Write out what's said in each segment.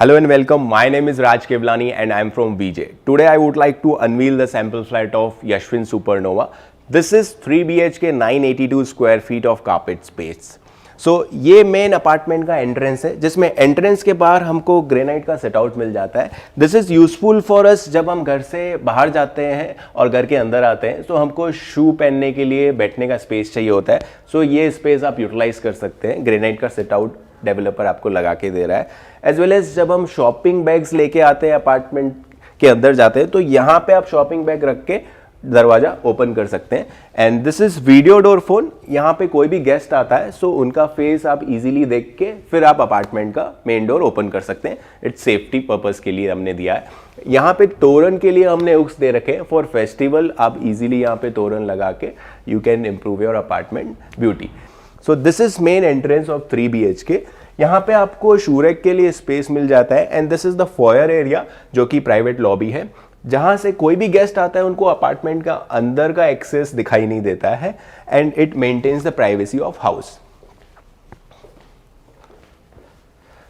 Hello and welcome. My name is Raj Kevlani and I am from VJ. Today I would like to unveil the sample flat of Yashwin Supernova. This is 3 BHK 982 square feet of carpet space. So ये main apartment का entrance है जिसमें entrance के बाहर हमको granite का set out मिल जाता है. This is useful for us जब हम घर से बाहर जाते हैं और घर के अंदर आते हैं तो हमको शू पहनने के लिए बैठने का स्पेस चाहिए होता है. सो ये स्पेस आप यूटिलाइज कर सकते हैं. ग्रेनाइट का सेट आउट डेवलपर आपको लगा के दे रहा है. एज वेल एज जब हम शॉपिंग बैग्स लेके आते हैं अपार्टमेंट के अंदर जाते हैं तो यहाँ पे आप शॉपिंग बैग रख के दरवाजा ओपन कर सकते हैं. And this is video door phone. यहाँ पे कोई भी गेस्ट आता है सो उनका फेस आप इजीली देख के फिर आप अपार्टमेंट का मेन डोर ओपन कर सकते हैं. इट्स सेफ्टी पर्पस के लिए हमने दिया है. यहाँ पे तोरण के लिए हमने हुक्स दे रखे हैं फॉर फेस्टिवल. आप इजीली यहाँ पे तोरण लगा के you can improve your apartment beauty. So this is main entrance of 3 BHK. यहाँ पे आपको शूरेक के लिए स्पेस मिल जाता है. And this is the foyer area जो कि प्राइवेट लॉबी है जहाँ से कोई भी गेस्ट आता है उनको अपार्टमेंट का अंदर का एक्सेस दिखाई नहीं देता है. And it maintains the privacy of house.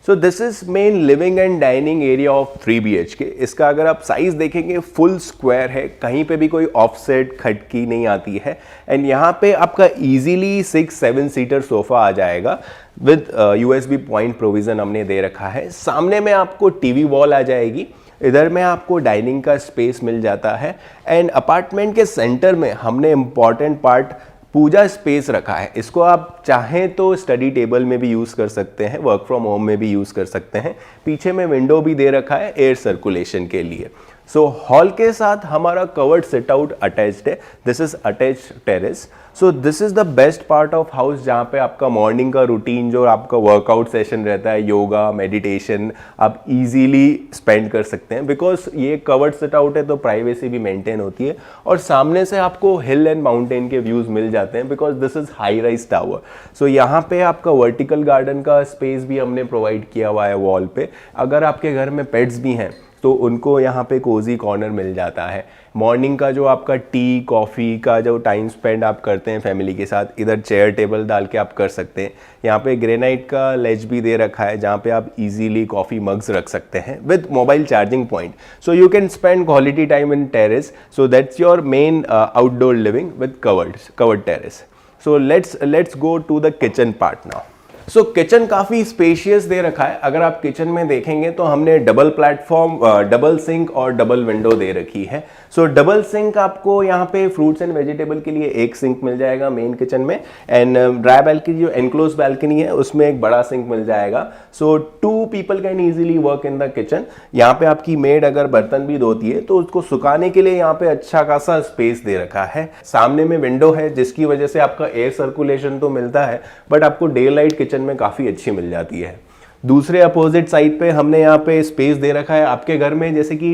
So this is main living and dining area of 3 BHK. इसका अगर आप साइज देखेंगे फुल स्क्वायर है, कहीं पे भी कोई ऑफसेट खटकी नहीं आती है. एंड यहाँ पे आपका इजीली 6-7 सीटर सोफा आ जाएगा विद USB पॉइंट प्रोविजन हमने दे रखा है. सामने में आपको टीवी वॉल आ जाएगी. इधर में आपको डाइनिंग का स्पेस मिल जाता है. एंड अपार्टमेंट के सेंटर में हमने इम्पॉर्टेंट पार्ट पूजा स्पेस रखा है. इसको आप चाहें तो स्टडी टेबल में भी यूज़ कर सकते हैं, वर्क फ्रॉम होम में भी यूज़ कर सकते हैं. पीछे में विंडो भी दे रखा है एयर सर्कुलेशन के लिए. सो हॉल के साथ हमारा कवर्ड सिट आउट अटैच्ड है. This is attached terrace. So this is the best part of house जहाँ पे आपका मॉर्निंग का रूटीन जो आपका वर्कआउट सेशन रहता है, योगा मेडिटेशन, आप इजीली स्पेंड कर सकते हैं. बिकॉज ये कवर्ड सिट आउट है तो प्राइवेसी भी मेंटेन होती है. और सामने से आपको हिल एंड माउंटेन के व्यूज मिल जाते हैं because this is high rise tower. So यहाँ पे आपका वर्टिकल गार्डन का स्पेस भी हमने प्रोवाइड किया हुआ है वॉल पे. अगर आपके घर में पेट्स भी हैं तो उनको यहाँ पे कोजी कॉर्नर मिल जाता है. मॉर्निंग का जो आपका टी कॉफ़ी का जो टाइम स्पेंड आप करते हैं फैमिली के साथ, इधर चेयर टेबल डाल के आप कर सकते हैं. यहाँ पे ग्रेनाइट का लेज भी दे रखा है जहाँ पे आप इजीली कॉफ़ी मग्स रख सकते हैं with mobile charging point. So you can spend quality time in terrace. So that's your main outdoor living with covered terrace. So let's go to the kitchen part now. So kitchen काफ़ी spacious दे रखा है. अगर आप kitchen में देखेंगे तो हमने डबल प्लेटफॉर्म, डबल सिंक और डबल विंडो दे रखी है. सो डबल सिंक आपको यहाँ पे फ्रूट्स एंड वेजिटेबल के लिए एक सिंक मिल जाएगा मेन किचन में. एंड ड्राई बैल्कनी जो एनक्लोज बैल्कनी है उसमें एक बड़ा सिंक मिल जाएगा. सो 2 people can easily work in the kitchen. यहाँ पे आपकी मेड अगर बर्तन भी धोती है तो उसको सुखाने के लिए यहाँ पे अच्छा खासा स्पेस दे रखा है. सामने में विंडो है जिसकी वजह से आपका एयर सर्कुलेशन तो मिलता है बट आपको डे लाइट किचन में काफ़ी अच्छी मिल जाती है. दूसरे अपोजिट साइड पे हमने यहाँ पे स्पेस दे रखा है. आपके घर में जैसे कि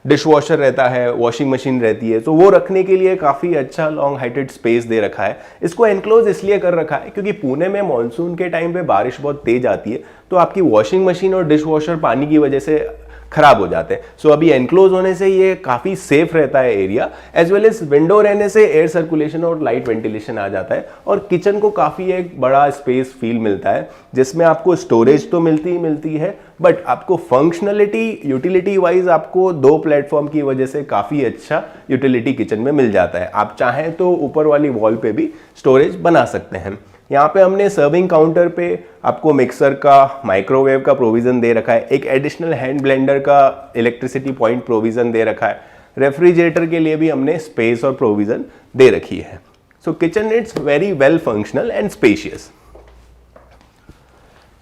डिश वॉशर रहता है, वॉशिंग मशीन रहती है, तो वो रखने के लिए काफ़ी अच्छा लॉन्ग हाइटेड स्पेस दे रखा है. इसको एनक्लोज इसलिए कर रखा है क्योंकि पुणे में मानसून के टाइम पे बारिश बहुत तेज आती है तो आपकी वॉशिंग मशीन और डिश वॉशर पानी की वजह से खराब हो जाते हैं. सो अभी एनक्लोज होने से ये काफ़ी सेफ रहता है area. As well as window रहने से एयर सर्कुलेशन और लाइट वेंटिलेशन आ जाता है. और किचन को काफ़ी एक बड़ा स्पेस फील मिलता है जिसमें आपको स्टोरेज तो मिलती है बट आपको फंक्शनलिटी यूटिलिटी वाइज आपको 2 प्लेटफॉर्म की वजह से काफ़ी अच्छा यूटिलिटी किचन में मिल जाता है. आप चाहें तो ऊपर वाली वॉल पे भी स्टोरेज बना सकते हैं. यहाँ पे हमने सर्विंग काउंटर पे आपको मिक्सर का, माइक्रोवेव का प्रोविज़न दे रखा है. एक एडिशनल हैंड ब्लेंडर का इलेक्ट्रिसिटी पॉइंट प्रोविज़न दे रखा है. रेफ्रिजरेटर के लिए भी हमने स्पेस और प्रोविज़न दे रखी है. सो kitchen it's very well functional and spacious.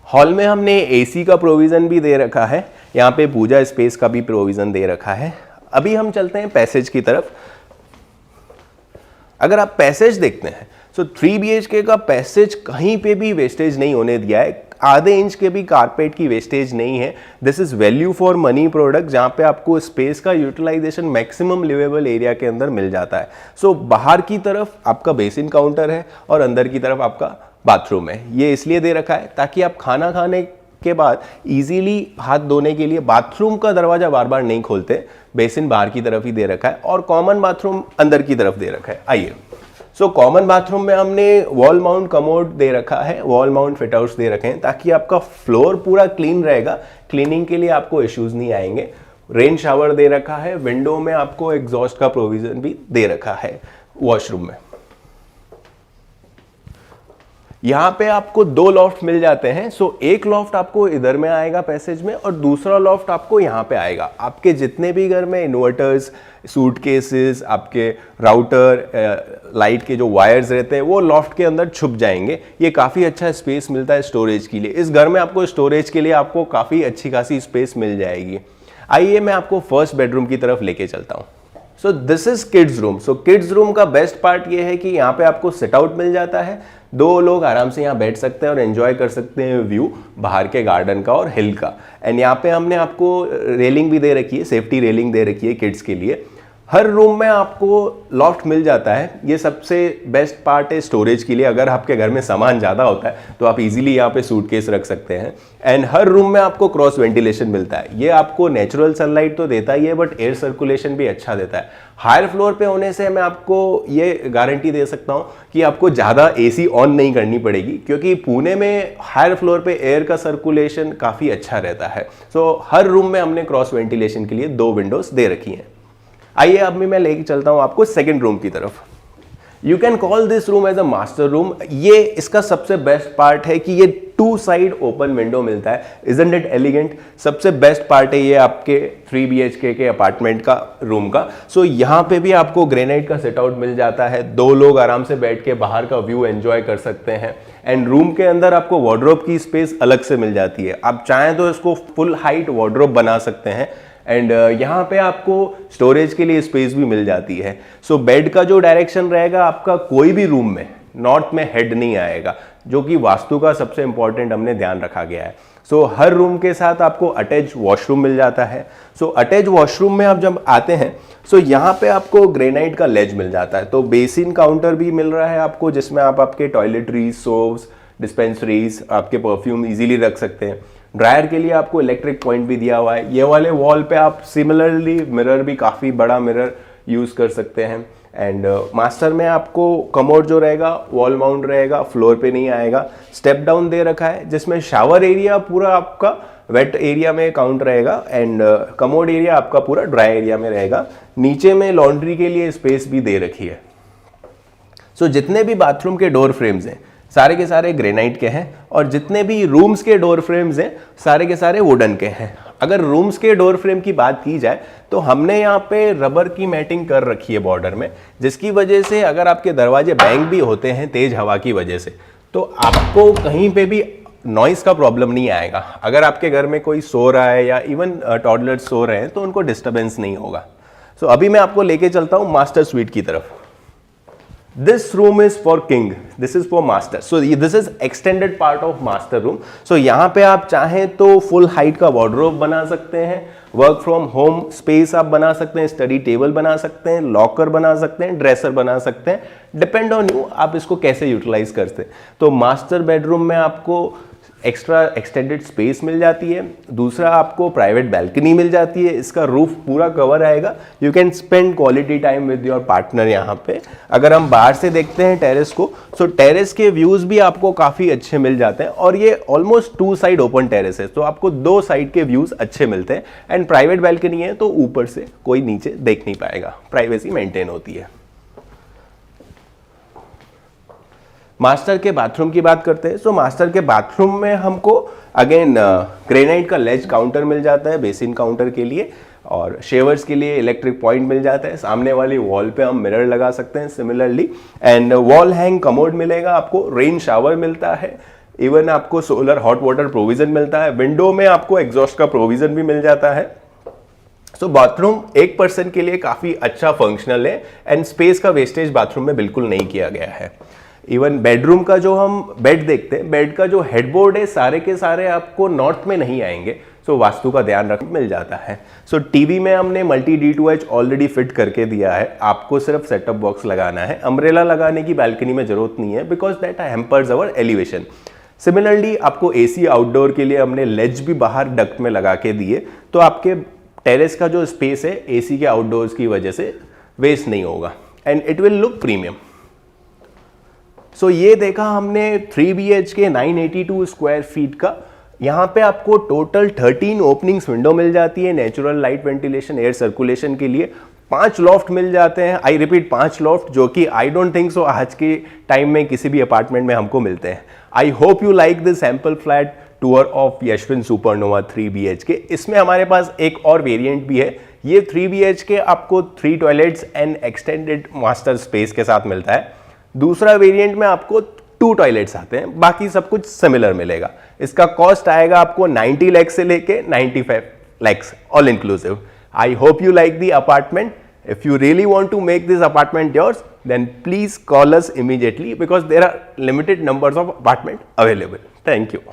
Hall में हमने AC का प्रोविज़न भी दे रखा है. यहाँ पे पूजा स्पेस का भी प्रोविज़न दे रखा है. अभी हम चलते हैं पैसेज की तरफ. अगर आप पैसेज देखते हैं सो 3 BHK का पैसेज कहीं पे भी वेस्टेज नहीं होने दिया है. आधे इंच के भी कारपेट की वेस्टेज नहीं है. This is value for money product जहाँ पे आपको स्पेस का यूटिलाइजेशन मैक्सिमम लिवेबल एरिया के अंदर मिल जाता है. सो बाहर की तरफ आपका बेसिन काउंटर है और अंदर की तरफ आपका बाथरूम है. ये इसलिए दे रखा है ताकि आप खाना खाने के बाद इजीली हाथ धोने के लिए बाथरूम का दरवाजा बार बार नहीं खोलते. बेसिन बाहर की तरफ ही दे रखा है और कॉमन बाथरूम अंदर की तरफ दे रखा है. आइए. सो कॉमन बाथरूम में हमने वॉल माउंट कमोड दे रखा है, वॉल माउंट फिटआउट्स दे रखे हैं ताकि आपका फ्लोर पूरा क्लीन रहेगा, क्लीनिंग के लिए आपको इश्यूज नहीं आएंगे। रेन शावर दे रखा है, विंडो में आपको एग्जॉस्ट का प्रोविजन भी दे रखा है वॉशरूम में। यहां पे आपको 2 लॉफ्ट मिल जाते हैं। सो एक लॉफ्ट आपको इधर में आएगा पैसेज में और दूसरा लॉफ्ट आपको यहां पे आएगा। आपके जितने भी घर में इन्वर्टर्स, सूटकेसेस, आपके राउटर, लाइट के जो वायर्स रहते हैं वो लॉफ्ट के अंदर छुप जाएंगे। ये काफ़ी अच्छा स्पेस मिलता है स्टोरेज के लिए। इस घर में आपको स्टोरेज के लिए आपको काफ़ी अच्छी खासी स्पेस मिल जाएगी। आइए मैं आपको फर्स्ट बेडरूम की तरफ लेके चलता हूँ। सो this is kids room. So kids room का बेस्ट पार्ट ये है कि यहाँ पे आपको सिट आउट मिल जाता है, 2 लोग आराम से यहाँ बैठ सकते हैं और एंजॉय कर सकते हैं व्यू बाहर के गार्डन का और हिल का। एंड यहाँ पे हमने आपको रेलिंग भी दे रखी है, सेफ्टी रेलिंग दे रखी है किड्स के लिए। हर रूम में आपको लॉफ्ट मिल जाता है। ये सबसे बेस्ट पार्ट है स्टोरेज के लिए। अगर आपके घर में सामान ज़्यादा होता है तो आप इजीली यहाँ पे सूटकेस रख सकते हैं। एंड हर रूम में आपको क्रॉस वेंटिलेशन मिलता है। ये आपको नेचुरल सनलाइट तो देता ही है बट एयर सर्कुलेशन भी अच्छा देता है। हायर फ्लोर पे होने से मैं आपको ये गारंटी दे सकता हूँ कि आपको ज़्यादा एसी ऑन नहीं करनी पड़ेगी, क्योंकि पुणे में हायर फ्लोर पे एयर का सर्कुलेशन काफ़ी अच्छा रहता है। सो हर रूम में हमने क्रॉस वेंटिलेशन के लिए 2 विंडोज दे रखी हैं। आइए अब मैं लेके चलता हूं आपको सेकंड रूम की तरफ। You can call this room as a master room. ये इसका सबसे बेस्ट पार्ट है कि ये 2 साइड ओपन विंडो मिलता है। Isn't it elegant? सबसे बेस्ट पार्ट है ये आपके 3 BHK के अपार्टमेंट का रूम का। सो यहाँ पे भी आपको ग्रेनाइट का सिट आउट मिल जाता है, 2 लोग आराम से बैठ के बाहर का व्यू एंजॉय कर सकते हैं। एंड रूम के अंदर आपको वार्डरोब की स्पेस अलग से मिल जाती है। आप चाहें तो इसको फुल हाइट वार्डरोब बना सकते हैं। एंड यहाँ पे आपको स्टोरेज के लिए स्पेस भी मिल जाती है। सो बेड का जो डायरेक्शन रहेगा आपका कोई भी रूम में नॉर्थ में हेड नहीं आएगा, जो कि वास्तु का सबसे इंपॉर्टेंट हमने ध्यान रखा गया है। सो हर रूम के साथ आपको अटैच वॉशरूम मिल जाता है। सो अटैच वॉशरूम में आप जब आते हैं सो यहाँ पे आपको ग्रेनाइट का लेज मिल जाता है। तो बेसिन काउंटर भी मिल रहा है आपको, जिसमें आप आपके टॉयलेटरीज, सोप्स, डिस्पेंसरीज, आपके परफ्यूम इजीली रख सकते हैं। ड्रायर के लिए आपको इलेक्ट्रिक पॉइंट भी दिया हुआ है। ये वाले वॉल पे आप सिमिलरली मिरर भी, काफ़ी बड़ा मिरर यूज़ कर सकते हैं। एंड मास्टर में आपको कमोड जो रहेगा वॉल माउंट रहेगा, फ्लोर पे नहीं आएगा। स्टेप डाउन दे रखा है जिसमें शावर एरिया पूरा आपका वेट एरिया में काउंट रहेगा एंड कमोड एरिया आपका पूरा ड्राई एरिया में रहेगा। नीचे में लॉन्ड्री के लिए स्पेस भी दे रखी है। सो जितने भी बाथरूम के डोर फ्रेम्स हैं सारे के सारे ग्रेनाइट के हैं और जितने भी रूम्स के डोर फ्रेम्स हैं सारे के सारे वुडन के हैं। अगर रूम्स के डोर फ्रेम की बात की जाए तो हमने यहाँ पे रबर की मैटिंग कर रखी है बॉर्डर में, जिसकी वजह से अगर आपके दरवाजे बैंग भी होते हैं तेज हवा की वजह से तो आपको कहीं पे भी नॉइस का प्रॉब्लम नहीं आएगा। अगर आपके घर में कोई सो रहा है या इवन टॉडलर्स सो रहे हैं तो उनको डिस्टर्बेंस नहीं होगा। सो अभी मैं आपको लेके चलता हूँ मास्टर स्वीट की तरफ। This room is for king, this is for master. So this is extended part of master room. So यहाँ पे आप चाहें तो full height का wardrobe बना सकते हैं, वर्क फ्रॉम होम स्पेस आप बना सकते हैं, स्टडी टेबल बना सकते हैं, लॉकर बना सकते हैं, ड्रेसर बना सकते हैं। डिपेंड ऑन यू आप इसको कैसे यूटिलाइज करते हैं। तो मास्टर बेडरूम में आपको एक्स्ट्रा एक्सटेंडेड स्पेस मिल जाती है। दूसरा आपको प्राइवेट बैल्कनी मिल जाती है, इसका रूफ पूरा कवर आएगा। You can spend quality time with your partner यहाँ पे। अगर हम बाहर से देखते हैं टेरेस को, सो टेरेस के व्यूज़ भी आपको काफ़ी अच्छे मिल जाते हैं और ये ऑलमोस्ट 2 साइड ओपन टेरेस है, तो आपको 2 साइड के व्यूज़ अच्छे मिलते हैं। एंड प्राइवेट बैल्कनी है तो ऊपर से कोई नीचे देख नहीं पाएगा, प्राइवेसी मेंटेन होती है। मास्टर के बाथरूम की बात करते हैं। सो मास्टर के बाथरूम में हमको अगेन ग्रेनाइट का लेज काउंटर मिल जाता है बेसिन काउंटर के लिए, और शेवर्स के लिए इलेक्ट्रिक पॉइंट मिल जाता है। सामने वाली वॉल पे हम मिरर लगा सकते हैं similarly. And wall hang commode मिलेगा आपको, रेन शावर मिलता है, इवन आपको सोलर हॉट वाटर प्रोविजन मिलता है। विंडो में आपको एग्जॉस्ट का प्रोविजन भी मिल जाता है। सो बाथरूम एक पर्सन के लिए काफ़ी अच्छा फंक्शनल है एंड स्पेस का वेस्टेज बाथरूम में बिल्कुल नहीं किया गया है। इवन बेडरूम का जो हम बेड देखते हैं, बेड का जो हेडबोर्ड है सारे के सारे आपको नॉर्थ में नहीं आएंगे, सो वास्तु का ध्यान रख मिल जाता है। सो टीवी में हमने मल्टी D2H ऑलरेडी फिट करके दिया है, आपको सिर्फ सेटअप बॉक्स लगाना है। अम्ब्रेला लगाने की बैल्कनी में जरूरत नहीं है because that hampers our elevation. Similarly आपको AC आउटडोर के लिए हमने लेज भी बाहर डक्ट में लगा के दिए, तो आपके टेरेस का जो स्पेस है AC के आउटडोर्स की वजह से वेस्ट नहीं होगा and it will look premium. So ये देखा हमने 3 BHK 982 स्क्वायर फीट का। यहाँ पे आपको टोटल 13 ओपनिंग्स विंडो मिल जाती है natural light ventilation air circulation के लिए। 5 लॉफ्ट मिल जाते हैं, आई रिपीट 5 लॉफ्ट, जो कि आई डोंट थिंक सो आज के टाइम में किसी भी अपार्टमेंट में हमको मिलते हैं। I hope you like this sample flat tour of Yashwin Supernova 3 BHK। इसमें हमारे पास एक और वेरिएंट भी है। ये 3 BHK आपको 3 toilets and extended master space के साथ मिलता है। दूसरा वेरिएंट में आपको 2 टॉयलेट्स आते हैं, बाकी सब कुछ सिमिलर मिलेगा। इसका कॉस्ट आएगा आपको 90 लाख से लेके 95 lakhs all inclusive. I hope you like the apartment. If you really want to make this apartment yours, then please call us immediately because there are limited numbers of apartment available. Thank you.